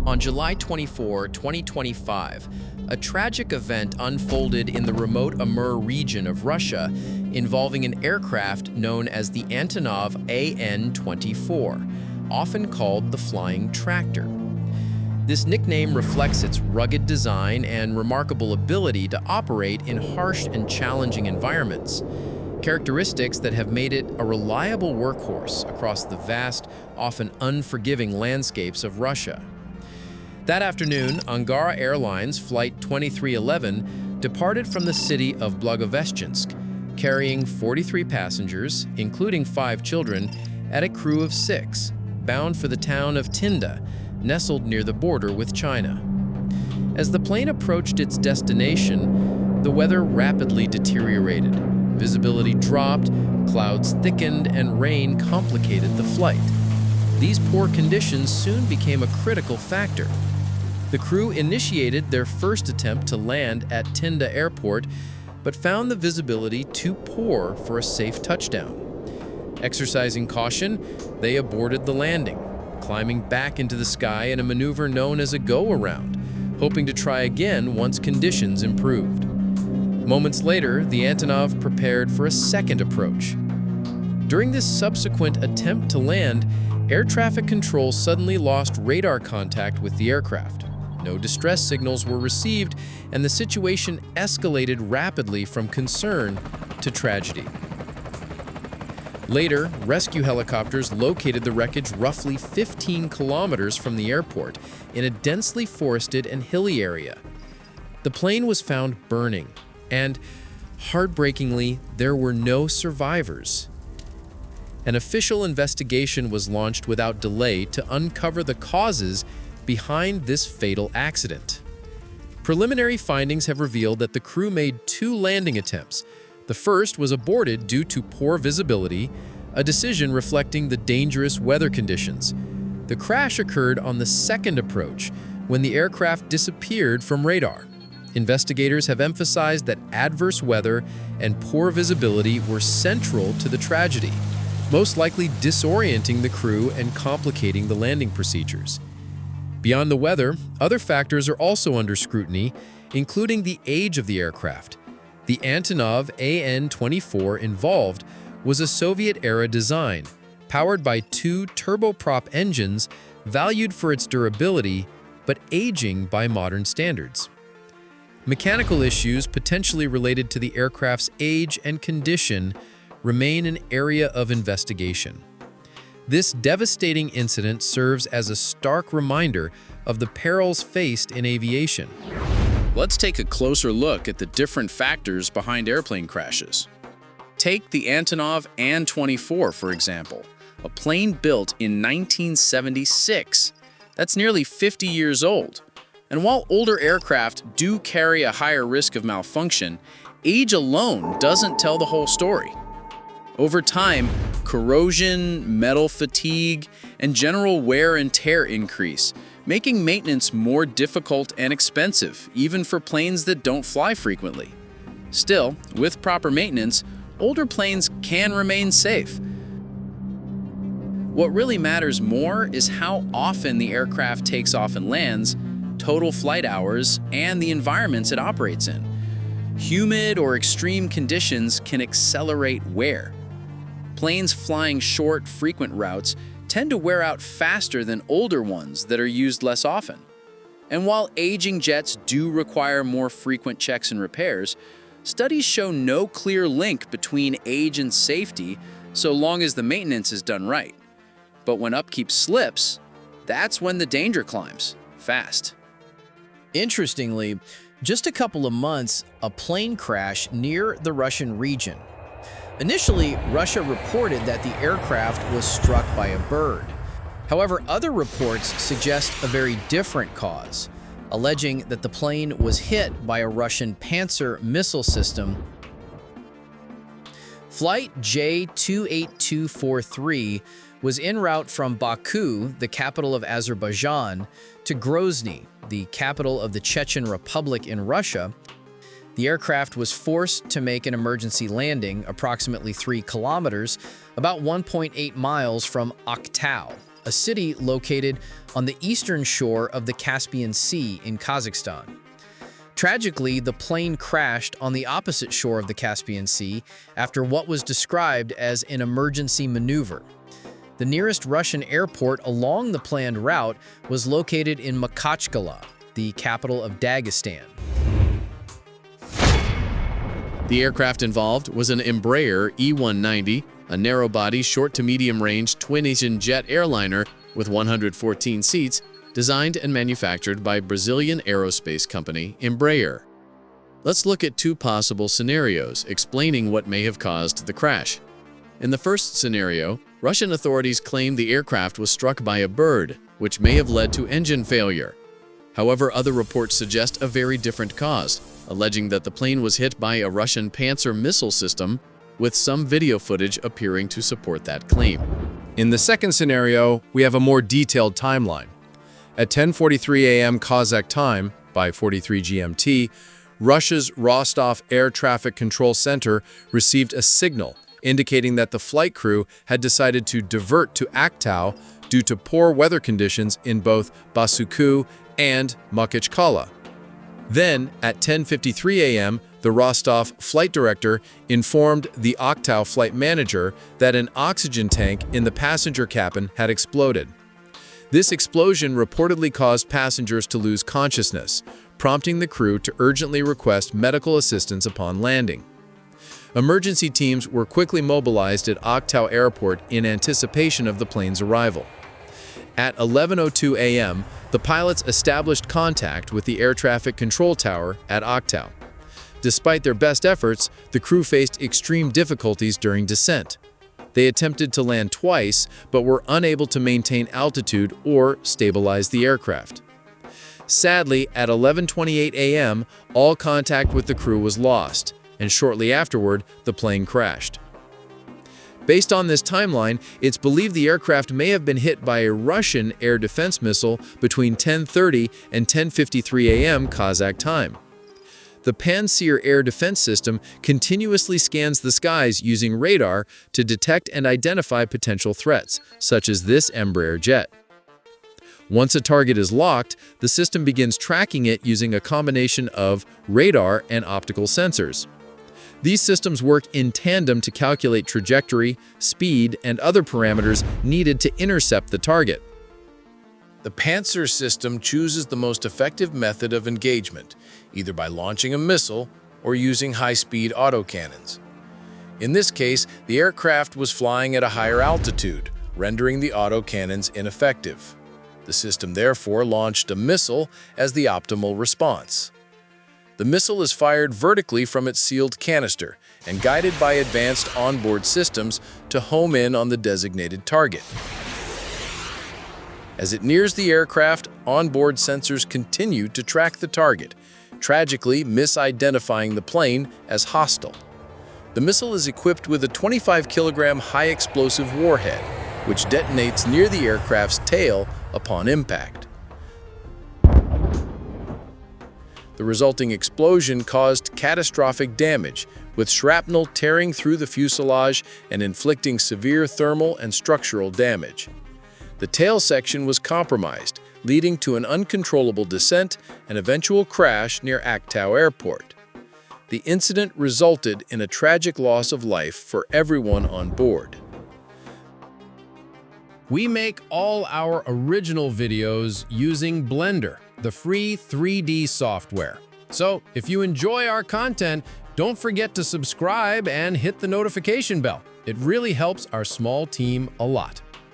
On July 24, 2025, a tragic event unfolded in the remote Amur region of Russia involving an aircraft known as the Antonov An-24, often called the Flying Tractor. This nickname reflects its rugged design and remarkable ability to operate in harsh and challenging environments, characteristics that have made it a reliable workhorse across the vast, often unforgiving landscapes of Russia. That afternoon, Angara Airlines Flight 2311 departed from the city of Blagoveshchensk, carrying 43 passengers, including 5 children, at a crew of 6, bound for the town of Tynda, nestled near the border with China. As the plane approached its destination, the weather rapidly deteriorated. Visibility dropped, clouds thickened, and rain complicated the flight. These poor conditions soon became a critical factor. The crew initiated their first attempt to land at Tynda Airport, but found the visibility too poor for a safe touchdown. Exercising caution, they aborted the landing, climbing back into the sky in a maneuver known as a go-around, hoping to try again once conditions improved. Moments later, the Antonov prepared for a second approach. During this subsequent attempt to land, air traffic control suddenly lost radar contact with the aircraft. No distress signals were received, and the situation escalated rapidly from concern to tragedy. Later, rescue helicopters located the wreckage roughly 15 kilometers from the airport in a densely forested and hilly area. The plane was found burning, and, heartbreakingly, there were no survivors. An official investigation was launched without delay to uncover the causes behind this fatal accident. Preliminary findings have revealed that the crew made 2 landing attempts. The first was aborted due to poor visibility, a decision reflecting the dangerous weather conditions. The crash occurred on the second approach, when the aircraft disappeared from radar. Investigators have emphasized that adverse weather and poor visibility were central to the tragedy, most likely disorienting the crew and complicating the landing procedures. Beyond the weather, other factors are also under scrutiny, including the age of the aircraft. The Antonov An-24 involved was a Soviet-era design, powered by 2 turboprop engines valued for its durability, but aging by modern standards. Mechanical issues potentially related to the aircraft's age and condition remain an area of investigation. This devastating incident serves as a stark reminder of the perils faced in aviation. Let's take a closer look at the different factors behind airplane crashes. Take the Antonov An-24, for example, a plane built in 1976. That's nearly 50 years old. And while older aircraft do carry a higher risk of malfunction, age alone doesn't tell the whole story. Over time, corrosion, metal fatigue, and general wear and tear increase, making maintenance more difficult and expensive, even for planes that don't fly frequently. Still, with proper maintenance, older planes can remain safe. What really matters more is how often the aircraft takes off and lands, total flight hours, and the environments it operates in. Humid or extreme conditions can accelerate wear. Planes flying short, frequent routes tend to wear out faster than older ones that are used less often. And while aging jets do require more frequent checks and repairs, studies show no clear link between age and safety so long as the maintenance is done right. But when upkeep slips, that's when the danger climbs, fast. Interestingly, just a couple of months, a plane crash near the Russian region. Initially, Russia reported that the aircraft was struck by a bird. However, other reports suggest a very different cause, alleging that the plane was hit by a Russian Panzer missile system. Flight J28243 was en route from Baku, the capital of Azerbaijan, to Grozny, the capital of the Chechen Republic in Russia. The aircraft was forced to make an emergency landing approximately 3 kilometers, about 1.8 miles from Aktau. a city located on the eastern shore of the Caspian Sea in Kazakhstan. Tragically, the plane crashed on the opposite shore of the Caspian Sea after what was described as an emergency maneuver. The nearest Russian airport along the planned route was located in Makhachkala, the capital of Dagestan. The aircraft involved was an Embraer E190, a narrow-body, short to medium-range twin-engine jet airliner with 114 seats, designed and manufactured by Brazilian aerospace company Embraer. Let's look at two possible scenarios explaining what may have caused the crash. In the first scenario, Russian authorities claim the aircraft was struck by a bird, which may have led to engine failure. However, other reports suggest a very different cause, alleging that the plane was hit by a Russian Panzer missile system, with some video footage appearing to support that claim. In the second scenario, we have a more detailed timeline. At 10:43 a.m. Kazakh time, by 43 GMT, Russia's Rostov Air Traffic Control Center received a signal indicating that the flight crew had decided to divert to Aktau due to poor weather conditions in both Basuku and Makhachkala. Then, at 10:53 a.m., the Rostov flight director informed the Aktau flight manager that an oxygen tank in the passenger cabin had exploded. This explosion reportedly caused passengers to lose consciousness, prompting the crew to urgently request medical assistance upon landing. Emergency teams were quickly mobilized at Aktau Airport in anticipation of the plane's arrival. At 11:02 a.m., the pilots established contact with the air traffic control tower at Aktau. Despite their best efforts, the crew faced extreme difficulties during descent. They attempted to land twice, but were unable to maintain altitude or stabilize the aircraft. Sadly, at 11:28 a.m., all contact with the crew was lost, and shortly afterward, the plane crashed. Based on this timeline, it's believed the aircraft may have been hit by a Russian air defense missile between 10:30 and 10:53 a.m. Kazakh time. The Pantsir air defense system continuously scans the skies using radar to detect and identify potential threats, such as this Embraer jet. Once a target is locked, the system begins tracking it using a combination of radar and optical sensors. These systems work in tandem to calculate trajectory, speed, and other parameters needed to intercept the target. The Pantsir system chooses the most effective method of engagement, either by launching a missile or using high-speed autocannons. In this case, the aircraft was flying at a higher altitude, rendering the autocannons ineffective. The system therefore launched a missile as the optimal response. The missile is fired vertically from its sealed canister and guided by advanced onboard systems to home in on the designated target. As it nears the aircraft, onboard sensors continue to track the target, tragically misidentifying the plane as hostile. The missile is equipped with a 25-kilogram high-explosive warhead, which detonates near the aircraft's tail upon impact. The resulting explosion caused catastrophic damage, with shrapnel tearing through the fuselage and inflicting severe thermal and structural damage. The tail section was compromised, leading to an uncontrollable descent and eventual crash near Aktau Airport. The incident resulted in a tragic loss of life for everyone on board. We make all our original videos using Blender, the free 3D software. So if you enjoy our content, don't forget to subscribe and hit the notification bell. It really helps our small team a lot.